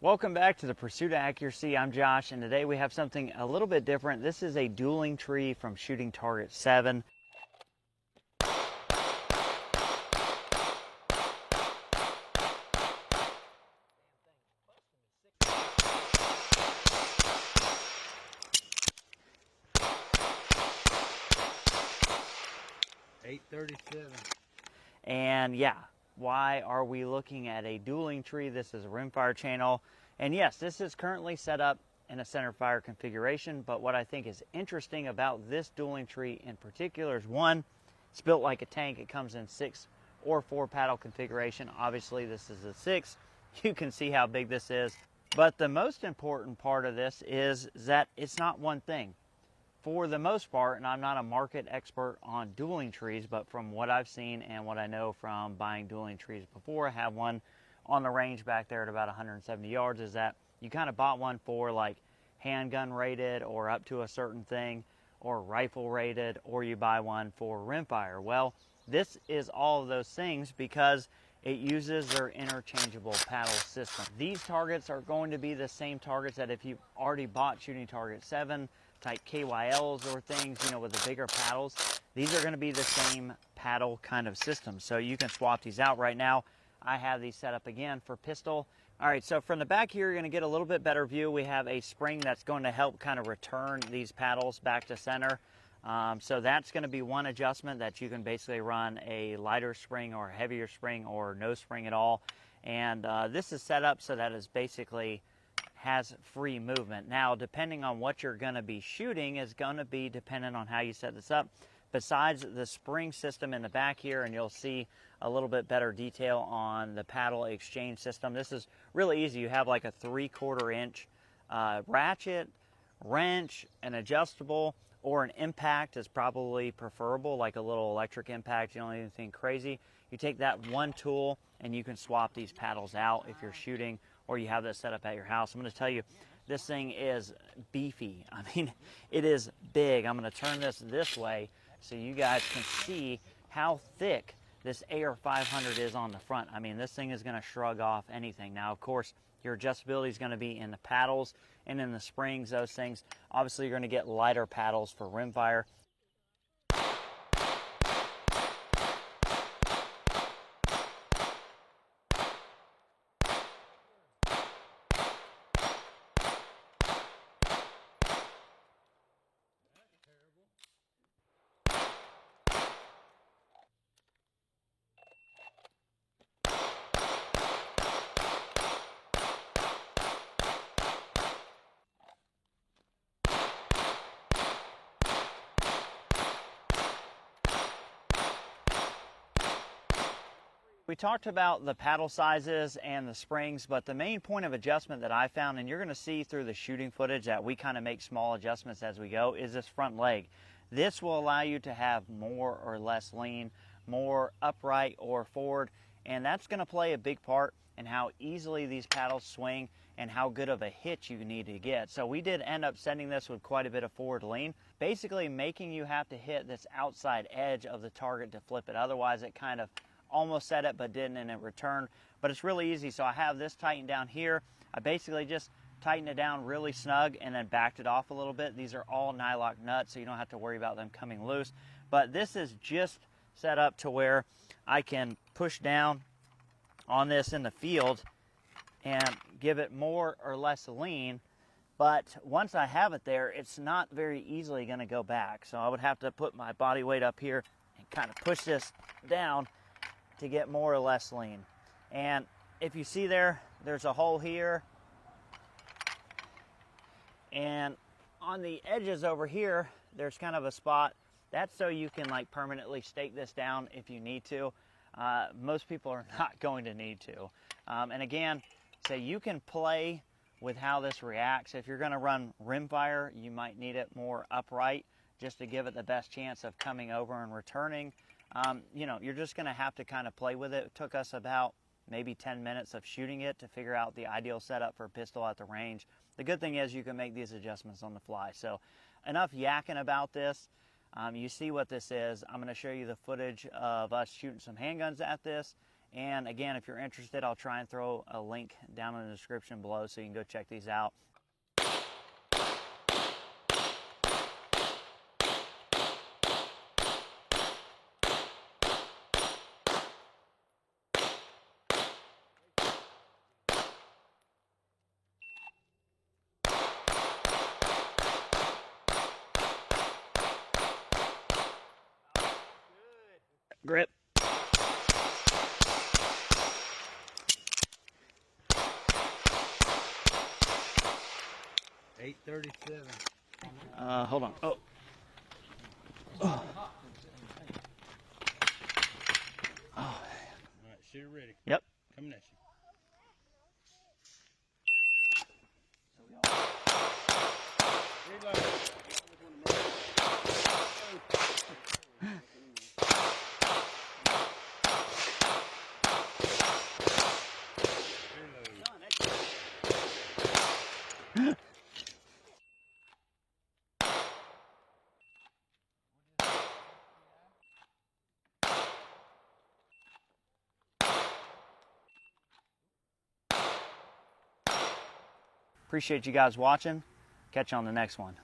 Welcome back to the Pursuit of Accuracy. I'm Josh, and today we have something a little bit different. This is a dueling tree from ShootingTargets7. .837. And yeah, why are we looking at a dueling tree? This is a rimfire channel. And yes, this is currently set up in a centerfire configuration, but what I think is interesting about this dueling tree in particular is one, it's built like a tank. It comes in 6 or 4 paddle configuration. Obviously this is a 6. You can see how big this is. But the most important part of this is that it's not one thing. For the most part, and I'm not a market expert on dueling trees, but from what I've seen and what I know from buying dueling trees before, I have one on the range back there at about 170 yards, is that you kind of bought one for like handgun rated or up to a certain thing, or rifle rated, or you buy one for rimfire. Well, this is all of those things because it uses their interchangeable paddle system. These targets are going to be the same targets that if you've already bought ShootingTargets7 type KYLs or things, you know, with the bigger paddles, these are going to be the same paddle kind of system. So you can swap these out. Right now, I have these set up again for pistol. All right, so from the back here, you're going to get a little bit better view. We have a spring that's going to help kind of return these paddles back to center. So that's going to be one adjustment, that you can basically run a lighter spring or a heavier spring or no spring at all. And this is set up so that it's basically has free movement. Now, depending on what you're going to be shooting is going to be dependent on how you set this up. Besides the spring system in the back here, and you'll see a little bit better detail on the paddle exchange system. This is really easy. You have like a 3/4 inch ratchet, wrench, an adjustable, or an impact is probably preferable, like a little electric impact. You don't need anything crazy. You take that one tool and you can swap these paddles out if you're shooting or you have this set up at your house. I'm going to tell you, this thing is beefy. I mean, it is big. I'm going to turn this way so you guys can see how thick this AR500 is on the front. I mean, this thing is going to shrug off anything. Now, of course, your adjustability is going to be in the paddles and in the springs, those things. Obviously, you're going to get lighter paddles for rimfire. We talked about the paddle sizes and the springs, but the main point of adjustment that I found, and you're going to see through the shooting footage that we kind of make small adjustments as we go, is this front leg. This will allow you to have more or less lean, more upright or forward, and that's going to play a big part in how easily these paddles swing and how good of a hit you need to get. So we did end up setting this with quite a bit of forward lean, basically making you have to hit this outside edge of the target to flip it. Otherwise, it kind of almost set it but didn't, and it returned. But it's really easy. So I have this tightened down here. I basically just tightened it down really snug and then backed it off a little bit. These are all nylock nuts, so you don't have to worry about them coming loose. But this is just set up to where I can push down on this in the field and give it more or less lean. But once I have it there, it's not very easily going to go back. So I would have to put my body weight up here and kind of push this down to get more or less lean. And if you see there's a hole here, and on the edges over here there's kind of a spot. That's so you can like permanently stake this down if you need to. Most people are not going to need to. And again, so you can play with how this reacts. If you're going to run rimfire, you might need it more upright just to give it the best chance of coming over and returning. You know, you're just going to have to kind of play with it. It took us about maybe 10 minutes of shooting it to figure out the ideal setup for a pistol at the range. The good thing is you can make these adjustments on the fly. So enough yakking about this. You see what this is. I'm going to show you the footage of us shooting some handguns at this, And again, if you're interested, I'll try and throw a link down in the description below so you can go check these out. Grip. $8.37. Hold on. Oh. All right, shooter ready. Yep. Coming at you. Reload. Appreciate you guys watching. Catch you on the next one.